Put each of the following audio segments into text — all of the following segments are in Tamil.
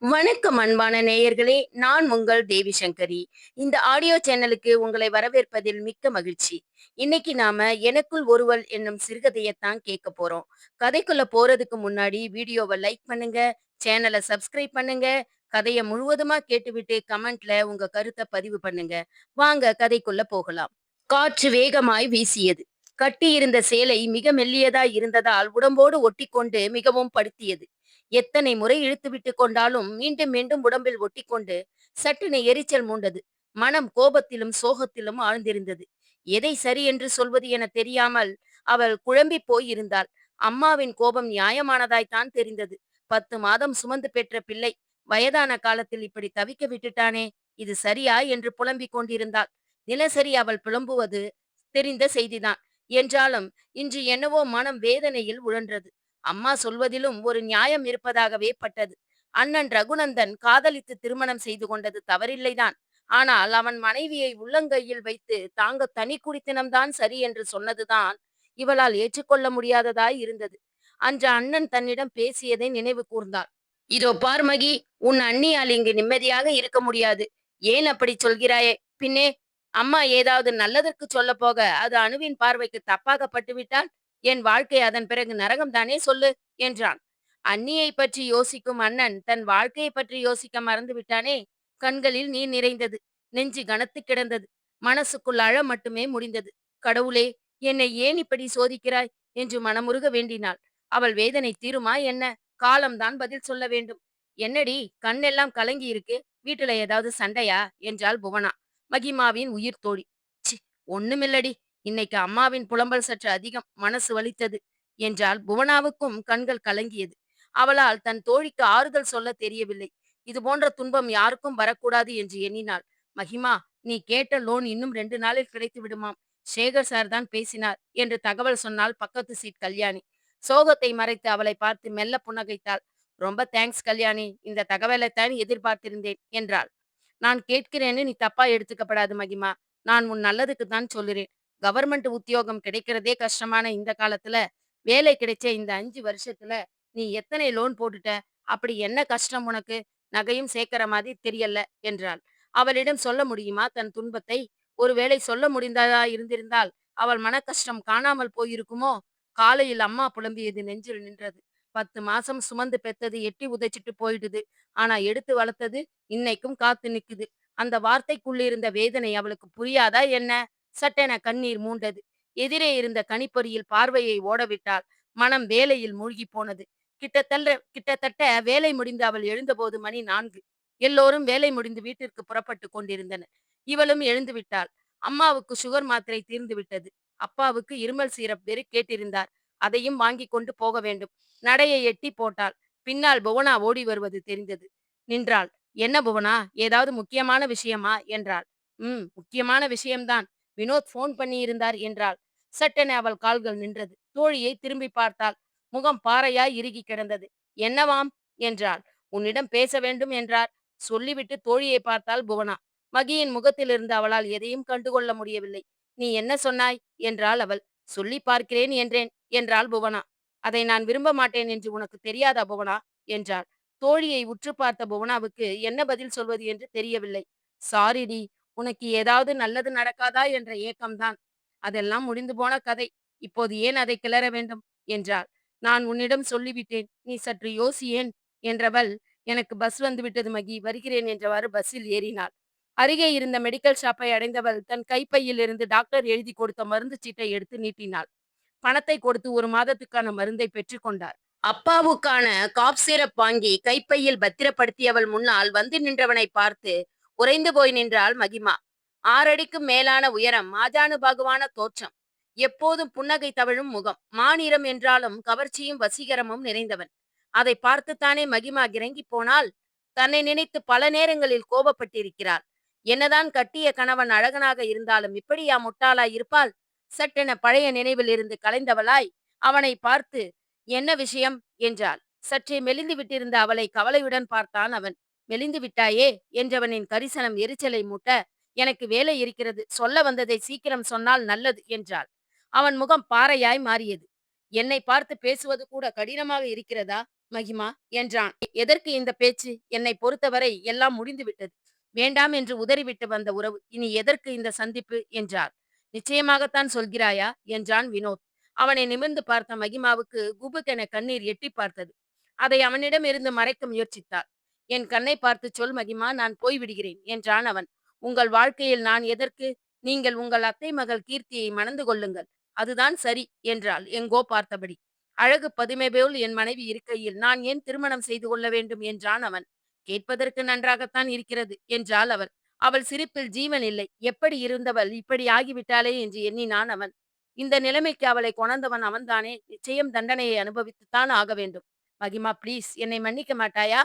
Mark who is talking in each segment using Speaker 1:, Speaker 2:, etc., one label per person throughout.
Speaker 1: வணக்கம் அன்பான நேயர்களே, நான் உங்கள் தேவி சங்கரி. இந்த ஆடியோ சேனலுக்கு உங்களை வரவேற்பதில் மிக்க மகிழ்ச்சி. இன்னைக்கு நாம எனக்குள் ஒருவள் என்னும் சிறுகதையத்தான் கேட்க போறோம். கதைக்குள்ள போறதுக்கு முன்னாடி வீடியோவை லைக் பண்ணுங்க, சேனலை சப்ஸ்கிரைப் பண்ணுங்க, கதைய முழுவதுமா கேட்டுவிட்டு கமெண்ட்ல உங்க கருத்தை பதிவு பண்ணுங்க. வாங்க கதைக்குள்ள போகலாம். காற்று வேகமாய் வீசியது. கட்டியிருந்த சேலை மிக மெல்லியதாய் இருந்ததால் உடம்போடு ஒட்டிக்கொண்டு மிகவும் படுத்தியது. எத்தனை முறை இழுத்துவிட்டு கொண்டாலும் மீண்டும் மீண்டும் உடம்பில் ஒட்டிக்கொண்டு சட்டென எரிச்சல் மூண்டது. மனம் கோபத்திலும் சோகத்திலும் ஆழ்ந்திருந்தது. எதை சரி என்று சொல்வது என தெரியாமல் அவள் குழம்பி போய் இருந்தாள். அம்மாவின் கோபம் நியாயமானதாய்த்தான் தெரிந்தது. 10 மாதம் சுமந்து பெற்ற பிள்ளை வயதான காலத்தில் இப்படி தவிக்க விட்டுட்டானே, இது சரியா என்று புலம்பிக் கொண்டிருந்தாள். தினசரி அவள் புலம்புவது தெரிந்த செய்திதான். என்றாலும் இன்று என்னவோ மனம் வேதனையில் உழன்றது. அம்மா சொல்வதிலும் ஒரு நியாயம் இருப்பதாகவே பட்டது. அண்ணன் ரகுநந்தன் காதலித்து திருமணம் செய்து கொண்டது தவறில்லைதான். ஆனால் அவன் மனைவியை உள்ளங்கையில் வைத்து தாங்க தனி குடித்தனம்தான் சரி என்று சொன்னதுதான் இவளால் ஏற்றுக்கொள்ள முடியாததாய் இருந்தது. அன்று அண்ணன் தன்னிடம் பேசியதை நினைவு கூர்ந்தாள். இதோ பார் மகி, உன் அண்ணியால் இங்கு நிம்மதியாக இருக்க முடியாது. ஏன் அப்படி சொல்கிறாயே? பின்னே அம்மா ஏதாவது நல்லதற்கு சொல்ல போக அது அணுவின் பார்வைக்கு தப்பாக பட்டுவிட்டால் என் வாழ்க்கை அதன் பிறகு நரகம் தானே சொல்லு என்றான். அண்ணியை பற்றி யோசிக்கும் அண்ணன் தன் வாழ்க்கையை பற்றி யோசிக்க மறந்து விட்டானே. கண்களில் நீர் நிறைந்தது. நெஞ்சு கனத்து கிடந்தது. மனசுக்குள் அழ மட்டுமே முடிந்தது. கடவுளே, என்னை ஏன் இப்படி சோதிக்கிறாய் என்று மனமுருக வேண்டினாள். அவள் வேதனை தீருமா என்ன? காலம்தான் பதில் சொல்ல வேண்டும். என்னடி, கண்ணெல்லாம் கலங்கி இருக்கு, வீட்டுல ஏதாவது சண்டையா என்றாள் புவனா, மகிமாவின் உயிர் தோழி. சி, ஒண்ணுமில்லடி, இன்னைக்கு அம்மாவின் புலம்பல் சற்று அதிகம், மனசு வலித்தது என்றால் புவனாவுக்கும் கண்கள் கலங்கியது. அவளால் தன் தோழிக்கு ஆறுதல் சொல்ல தெரியவில்லை. இது போன்ற துன்பம் யாருக்கும் வரக்கூடாது என்று எண்ணினாள். மகிமா, நீ கேட்ட லோன் இன்னும் 2 நாளில் கிடைத்து விடுமாம். சேகர் சார் தான் பேசினார் என்று தகவல் சொன்னால் பக்கத்து சீட் கல்யாணி. சோகத்தை மறைத்து அவளை பார்த்து மெல்ல புன்னகைத்தாள். ரொம்ப தேங்க்ஸ் கல்யாணி, இந்த தகவலைத்தான் எதிர்பார்த்திருந்தேன் என்றாள். நான் கேட்கிறேன்னு நீ தப்பா எடுத்துக்கப்படாது மகிமா. நான் உன் நல்லதுக்கு தான் சொல்லுறேன். கவர்மெண்ட் உத்தியோகம் கிடைக்கிறதே கஷ்டமான இந்த காலத்துல வேலை கிடைச்ச இந்த 5 வருஷத்துல நீ எத்தனை லோன் போட்டுட்ட? அப்படி என்ன கஷ்டம் உனக்கு? நகையும் சேர்க்கிற மாதிரி தெரியல என்றாள். அவளிடம் சொல்ல முடியுமா தன் துன்பத்தை? ஒருவேளை சொல்ல முடிந்ததா இருந்திருந்தால் அவள் மன கஷ்டம் காணாமல் போயிருக்குமோ? காலையில் அம்மா புலம்பியது நெஞ்சில் நின்றது. 10 மாசம் சுமந்து பெத்தது எட்டி உதைச்சிட்டு போயிடுது. ஆனா எடுத்து வளர்த்தது இன்னைக்கும் காத்து நிக்குது. அந்த வார்த்தைக்குள்ளிருந்த வேதனை அவளுக்கு புரியாதா என்ன? சட்டென கண்ணீர் மூண்டது. எதிரே இருந்த கணிப்பொறியில் பார்வையை ஓடவிட்டாள். மனம் வேலையில் மூழ்கி போனது. கிட்டத்தட்ட வேலை முடிந்து அவள் எழுந்தபோது மணி 4. எல்லோரும் வேலை முடிந்து வீட்டிற்கு புறப்பட்டு கொண்டிருந்தனர். இவளும் எழுந்து விட்டாள். அம்மாவுக்கு சுகர் மாத்திரை தீர்ந்து விட்டது. அப்பாவுக்கு இருமல் சீரப் வேறு கேட்டிருந்தார். அதையும் வாங்கி கொண்டு போக வேண்டும். நடையை எட்டி போட்டாள். பின்னால் புவனா ஓடி வருவது தெரிந்தது. நின்றாள். என்ன புவனா, ஏதாவது முக்கியமான விஷயமா என்றாள். முக்கியமான விஷயம்தான். வினோத் போன் பண்ணியிருந்தார் என்றாள். சட்டென அவள் கால்கள் நின்றது. தோழியை திரும்பி பார்த்தாள். முகம் பாறையாய் இறுகி கிடந்தது. என்னவாம் என்றாள். உன்னிடம் பேச வேண்டும் என்றார். சொல்லிவிட்டு தோழியை பார்த்தாள் புவனா. மகியின் முகத்திலிருந்து அவளால் எதையும் கண்டுகொள்ள முடியவில்லை. நீ என்ன சொன்னாய் என்றாள் அவள். சொல்லி பார்க்கிறேன் என்றேன் என்றாள் புவனா. அதை நான் விரும்ப மாட்டேன் என்று உனக்கு தெரியாதா புவனா என்றாள். தோழியை உற்று பார்த்த புவனாவுக்கு என்ன பதில் சொல்வது என்று தெரியவில்லை. சாரிடி, உனக்கு ஏதாவது நல்லது நடக்காதா என்ற ஏக்கம்தான். அதெல்லாம் முடிந்து போன கதை. இப்போது ஏன் அதை கிளற வேண்டும் என்றாள். நான் உன்னிடம் சொல்லிவிட்டேன், நீ சற்று யோசியேன் என்றவள், எனக்கு பஸ் வந்து விட்டது மகி, வருகிறேன் என்றவாறு பஸ்ஸில் ஏறினாள். அருகே இருந்த மெடிக்கல் ஷாப்பை அடைந்தவள் தன் கைப்பையில் இருந்து டாக்டர் எழுதி கொடுத்த மருந்து சீட்டை எடுத்து நீட்டினாள். பணத்தை கொடுத்து 1 மாதத்துக்கான மருந்தை பெற்றுக்கொண்டார். அப்பாவுக்கான காப் சிரப் வாங்கி கைப்பையில் பத்திரப்படுத்தியவள் முன்னால் வந்து நின்றவனை பார்த்து உறைந்து போய் நின்றாள் மகிமா. 6 அடிக்கும் மேலான உயரம், ஆஜானுபாகுவான தோற்றம், எப்போதும் புன்னகை தவழும் முகம், மாநிறம் என்றாலும் கவர்ச்சியும் வசீகரமும் நிறைந்தவன். அதை பார்த்துத்தானே மகிமா கிறங்கி போனாள். தன்னை நினைத்து பல நேரங்களில் கோபப்பட்டிருக்கிறாள். என்னதான் கட்டிய கணவன் அழகனாக இருந்தாலும் இப்படியா முட்டாளாய் இருப்பாள்? சட்டென பழைய நினைவில் இருந்து கலைந்தவளாய் அவனை பார்த்து என்ன விஷயம் என்றாள். சற்றே மெலிந்து விட்டிருந்த அவளை கவலையுடன் பார்த்தான் அவன். மெலிந்து விட்டாயே என்றவனின் கரிசனம் எரிச்சலை மூட்ட, எனக்கு வேலை இருக்கிறது, சொல்ல வந்ததை சீக்கிரம் சொன்னால் நல்லது என்றாள். அவன் முகம் பாறையாய் மாறியது. என்னை பார்த்து பேசுவது கூட கடினமாக இருக்கிறதா? மகிமா என்றான். எதற்கு இந்த பேச்சு? என்னை பொறுத்தவரை எல்லாம் முடிந்து விட்டது. வேண்டாம் என்று உதறிவிட்டு வந்த உறவு. இனி எதற்கு இந்த சந்திப்பு? என்றார். நிச்சயமாகத்தான் சொல்கிறாயா? என்றான் வினோத். அவனை நிமிர்ந்து பார்த்த மகிமாவுக்கு குபுக்கென கண்ணீர் எட்டி பார்த்தது. அதை அவனிடம் இருந்து மறைக்க முயற்சித்தாள். என் கண்ணை பார்த்து சொல் மகிமா, நான் போய்விடுகிறேன் என்றான் அவன். உங்கள் வாழ்க்கையில் நான் எதற்கு? நீங்கள் உங்கள் அத்தை மகள் கீர்த்தியை மணந்து கொள்ளுங்கள். அதுதான் சரி என்றாள் எங்கோ பார்த்தபடி. அழகு பதுமை போல் என் மனைவி இருக்கையில் நான் ஏன் திருமணம் செய்து கொள்ள வேண்டும் என்றான் அவன். கேட்பதற்கு நன்றாகத்தான் இருக்கிறது என்றாள் அவள். அவள் சிரிப்பில் ஜீவன் இல்லை. எப்படி இருந்தவள் இப்படி ஆகிவிட்டாளே என்று எண்ணினான் அவன். இந்த நிலைமைக்கு அவளை கொணர்ந்தவன் அவன்தானே. நிச்சயம் தண்டனையை அனுபவித்துத்தான் ஆக வேண்டும். மகிமா, ப்ளீஸ் என்னை மன்னிக்க மாட்டாயா?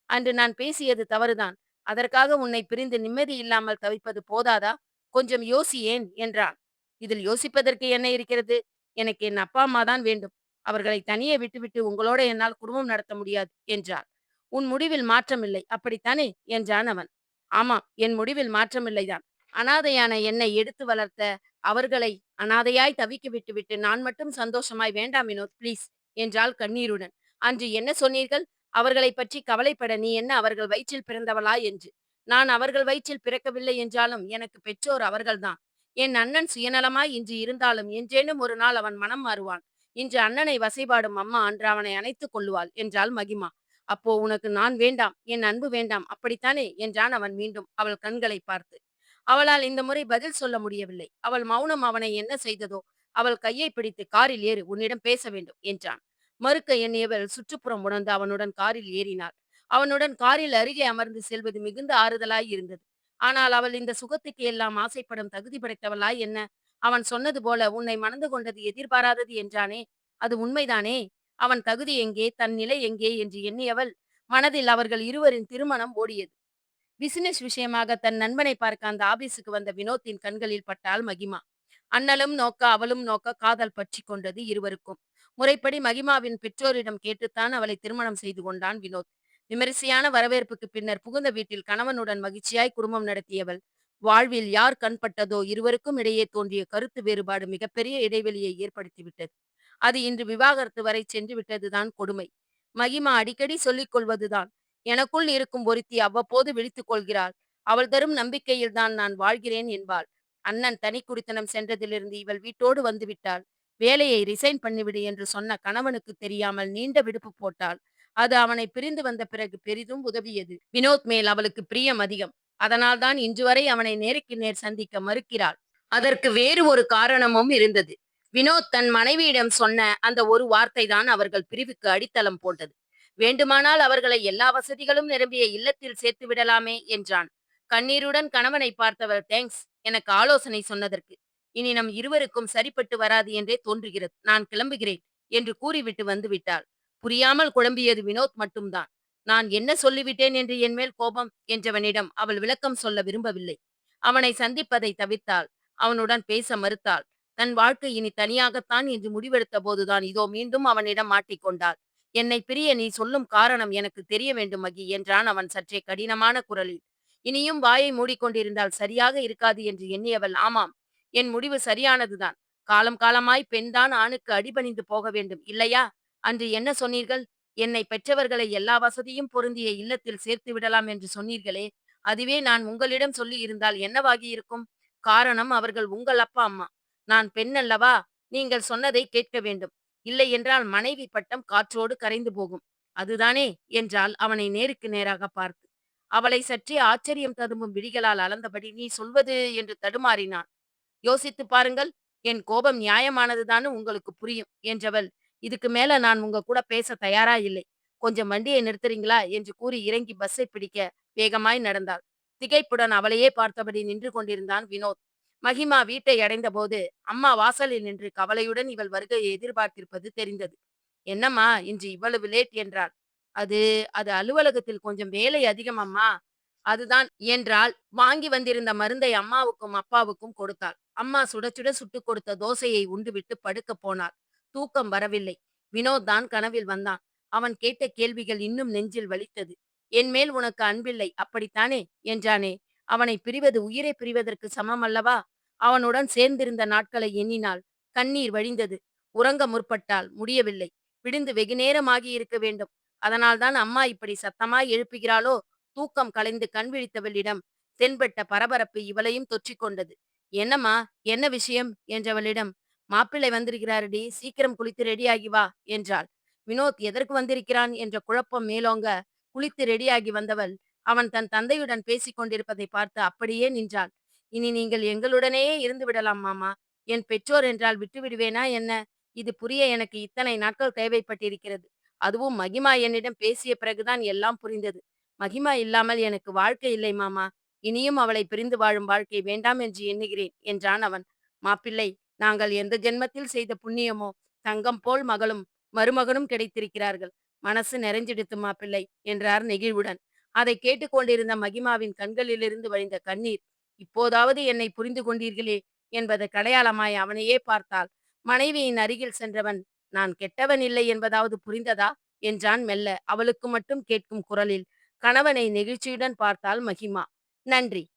Speaker 1: அன்று நான் பேசியது தவறுதான். அதற்காக உன்னை பிரிந்து நிம்மதி இல்லாமல் தவிப்பது போதாதா? கொஞ்சம் யோசியேன் என்றான். இதில் யோசிப்பதற்கு என்ன இருக்கிறது? எனக்கு என் அப்பா அம்மா தான் வேண்டும். அவர்களை தனியே விட்டுவிட்டு உங்களோட என்னால் குடும்பம் நடத்த முடியாது என்றார். உன் முடிவில் மாற்றமில்லை அப்படித்தானே என்றான் அவன். ஆமாம், என் முடிவில் மாற்றமில்லைதான். அனாதையான என்னை எடுத்து வளர்த்த அவர்களை அனாதையாய் தவிக்க விட்டுவிட்டு நான் மட்டும் சந்தோஷமாய் வேண்டாம் வினோத், ப்ளீஸ் என்றாள் கண்ணீருடன். அன்று என்ன சொன்னீர்கள்? அவர்களை பற்றி கவலைப்பட நீ என்ன அவர்கள் வயிற்றில் பிறந்தவளா என்று. நான் அவர்கள் வயிற்றில் பிறக்கவில்லை என்றாலும் எனக்கு பெற்றோர் அவர்கள்தான். என் அண்ணன் சுயநலமாய் இன்று இருந்தாலும் என்றேனும் ஒரு நாள் அவன் மனம் மாறுவான். இன்று அண்ணனை வசைபாடும் அம்மா அன்று அவனை அணைத்துக் கொள்ளுவாள் என்றாள் மகிமா. அப்போ உனக்கு நான் வேண்டாம், என் அன்பு வேண்டாம், அப்படித்தானே என்றான் அவன் மீண்டும் அவள் கண்களை பார்த்து. அவளால் இந்த முறை பதில் சொல்ல முடியவில்லை. அவள் மௌனம் அவனை என்ன செய்ததோ. அவள் கையை பிடித்து காரில் ஏறு, உன்னிடம் பேச வேண்டும் என்றான். மறுக்க எண்ணியவள் சுற்றுப்புறம் உணர்ந்து அவனுடன் காரில் ஏறினாள். அவனுடன் காரில் அருகே அமர்ந்து செல்வது மிகுந்த ஆறுதலாய் இருந்தது. ஆனால் அவள் இந்த சுகத்துக்கு எல்லாம் ஆசைப்படும் தகுதி படைத்தவளாய் என்ன? அவன் சொன்னது போல உன்னை மணந்து கொண்டது எதிர்பாராதது என்றானே, அது உண்மைதானே? அவன் தகுதி எங்கே, தன் நிலை எங்கே என்று எண்ணியவள் மனதில் அவர்கள் இருவரின் திருமணம் ஓடியது. பிசினஸ் விஷயமாக தன் நண்பனை பார்க்க அந்த ஆபீஸுக்கு வந்த வினோத்தின் கண்களில் பட்டாள் மகிமா. அண்ணலும் நோக்க அவளும் நோக்க காதல் பற்றி கொண்டது இருவருக்கும். முறைப்படி மகிமாவின் பெற்றோரிடம் கேட்டுத்தான் அவளை திருமணம் செய்து கொண்டான் வினோத். விமரிசையான வரவேற்புக்கு பின்னர் புகுந்த வீட்டில் கணவனுடன் மகிழ்ச்சியாய் குடும்பம் நடத்தியவள். வாழ்வில் யார் கண்பட்டதோ இருவருக்கும் இடையே தோன்றிய கருத்து வேறுபாடு மிகப்பெரிய இடைவெளியை ஏற்படுத்திவிட்டது. அது இன்று விவாகரத்து வரை சென்று விட்டதுதான் கொடுமை. மகிமா அடிக்கடி சொல்லிக் கொள்வதுதான், எனக்குள் இருக்கும் ஒருத்தி அவ்வப்போது விழித்துக் கொள்கிறாள். அவள் தரும் நம்பிக்கையில்தான் நான் வாழ்கிறேன் என்பாள். அண்ணன் தனி குடித்தனம் சென்றதிலிருந்து இவள் வீட்டோடு வந்து விட்டாள். வேலையை ரிசைன் பண்ணிவிடு என்று சொன்ன கணவனுக்கு தெரியாமல் நீண்ட விடுப்பு போட்டாள். அது அவனை பிரிந்து வந்த பிறகு பெரிதும் உதவியது. வினோத் மேல் அவளுக்கு பிரியம் அதிகம். அதனால்தான் இன்று வரை அவனை நேருக்கு நேர் சந்திக்க மறுக்கிறாள். அதற்கு வேறு ஒரு காரணமும் இருந்தது. வினோத் தன் மனைவியிடம் சொன்ன அந்த ஒரு வார்த்தை தான் அவர்கள் பிரிவுக்கு அடித்தளம் போட்டது. வேண்டுமானால் அவர்களை எல்லா வசதிகளும் நிரம்பிய இல்லத்தில் சேர்த்து விடலாமே என்றான். கண்ணீருடன் கணவனை பார்த்தவர், தேங்க்ஸ் எனக்கு ஆலோசனை சொன்னதற்கு. இனி நம் இருவருக்கும் சரிப்பட்டு வராது என்றே தோன்றுகிறது. நான் கிளம்புகிறேன் என்று கூறிவிட்டு வந்து விட்டாள். புரியாமல் குழம்பியது வினோத் மட்டும்தான். நான் என்ன சொல்லிவிட்டேன் என்று என் மேல் கோபம் என்றவனிடம் அவள் விளக்கம் சொல்ல விரும்பவில்லை. அவனை சந்திப்பதை தவிர்த்தாள். அவனுடன் பேச மறுத்தாள். தன் வாழ்க்கை இனி தனியாகத்தான் என்று முடிவெடுத்த போதுதான் இதோ மீண்டும் அவனிடம் மாட்டிக்கொண்டாள். என்னை பிரிய நீ சொல்லும் காரணம் எனக்கு தெரிய வேண்டும் மகி என்றான் அவன் சற்றே கடினமான குரலில். இனியும் வாயை மூடிக்கொண்டிருந்தால் சரியாக இருக்காது என்று எண்ணியவள், ஆமாம், என் முடிவு சரியானதுதான். காலம் காலமாய் பெண்தான் ஆணுக்கு அடிபணிந்து போக வேண்டும் இல்லையா? அன்று என்ன சொன்னீர்கள்? என்னை பெற்றவர்களை எல்லா வசதியும் பொருந்திய இல்லத்தில் சேர்த்து விடலாம் என்று சொன்னீர்களே, அதுவே நான் உங்களிடம் சொல்லி இருந்தால் என்னவாகி இருக்கும்? காரணம் அவர்கள் உங்கள் அப்பா அம்மா. நான் பெண் அல்லவா? நீங்கள் சொன்னதை கேட்க வேண்டும். இல்லை என்றால் மனைவி பட்டம் காற்றோடு கரைந்து போகும். அதுதானே என்றால் அவனை நேருக்கு நேராக பார்த்து. அவளை சற்றே ஆச்சரியம் ததும்பும் விழிகளால் அளந்தபடி நீ சொல்வது என்று தடுமாறினான். யோசித்து பாருங்கள், என் கோபம் நியாயமானதுதான்னு உங்களுக்கு புரியும் என்றவள், இதுக்கு மேல நான் உங்க கூட பேச தயாரா இல்லை. கொஞ்சம் வண்டியை நிறுத்துறீங்களா என்று கூறி இறங்கி பஸ்ஸை பிடிக்க வேகமாய் நடந்தாள். திகைப்புடன் அவளையே பார்த்தபடி நின்று கொண்டிருந்தான் வினோத். மகிமா வீட்டை அடைந்தபோது அம்மா வாசலில் நின்று கவலையுடன் இவள் வருகையை எதிர்பார்த்திருப்பது தெரிந்தது. என்னம்மா இன்று இவ்வளவு லேட் என்றாள். அது அது அலுவலகத்தில் கொஞ்சம் வேலை அதிகம் அம்மா. அதுதான் என்றால் வாங்கி வந்திருந்த மருந்தை அம்மாவுக்கும் அப்பாவுக்கும் கொடுத்தாள். அம்மா சுட சுட சுட்டுக் கொடுத்த தோசையை உண்டுவிட்டு படுக்க போனாள். தூக்கம் வரவில்லை. வினோத் தான் கனவில் வந்தான். அவன் கேட்ட கேள்விகள் இன்னும் நெஞ்சில் வலித்தது. என் மேல் உனக்கு அன்பில்லை அப்படித்தானே என்றானே. அவனை பிரிவது உயிரை பிரிவதற்கு சமம் அல்லவா? அவனுடன் சேர்ந்திருந்த நாட்களை எண்ணினாள். கண்ணீர் வழிந்தது. உறங்க முற்பட்டால் முடியவில்லை. விடிந்து வெகுநேரமாகி இருக்க வேண்டும். அதனால்தான் அம்மா இப்படி சத்தமாய் எழுப்புகிறாளோ? தூக்கம் கலைந்து கண் விழித்தவளிடம் தென்பட்ட பரபரப்பு இவளையும் தொற்றிக் கொண்டது. "என்னம்மா? என்ன விஷயம்?" என்றவளிடம், "மாப்பிள்ளை வந்திருக்கிறாருடி. சீக்கிரம் குளித்து ரெடியாகி வா" என்றாள். வினோத் எதற்கு வந்திருக்கிறான் என்ற குழப்பம் மேலோங்க, குளித்து ரெடியாகி வந்தவள், அவன் தன் தந்தையுடன் பேசிக் கொண்டிருப்பதை பார்த்து அப்படியே நின்றாள். "இனி நீங்கள் எங்களுடனேயே இருந்து விடலாம் மாமா. என் பெற்றோர் என்றால் விட்டு விடுவேனா என்ன? இது புரிய எனக்கு இத்தனை நாட்கள் தேவைப்பட்டிருக்கிறது. அதுவும் மகிமா என்னிடம் பேசிய பிறகுதான் எல்லாம் புரிந்தது. மகிமா இல்லாமல் எனக்கு வாழ்க்கை இல்லை மாமா. இனியும் அவளை பிரிந்து வாழும் வாழ்க்கை வேண்டாம் என்று எண்ணுகிறேன்" என்றான் அவன். "மாப்பிள்ளை, நாங்கள் எந்த ஜென்மத்தில் செய்த புண்ணியமோ, தங்கம் போல் மகளும் மருமகனும் கிடைத்திருக்கிறார்கள். மனசு நிறைஞ்சிடுத்து மாப்பிள்ளை" என்றார் நெகிழ்வுடன். அதைக் கேட்டுக் கொண்டிருந்த மகிமாவின் கண்களிலிருந்து வழிந்த கண்ணீர், "இப்போதாவது என்னை புரிந்து கொண்டீர்களே" என்பதற்கு அடையாளமாய் அவனையே பார்த்தாள். மனைவியின் அருகில் சென்றவன், "நான் கெட்டவன் இல்லை என்பதாவது புரிந்ததா?" என்றான் மெல்ல, அவளுக்கு மட்டும் கேட்கும் குரலில். கணவனை நெகிழ்ச்சியுடன் பார்த்தாள் மகிமா. நன்றி.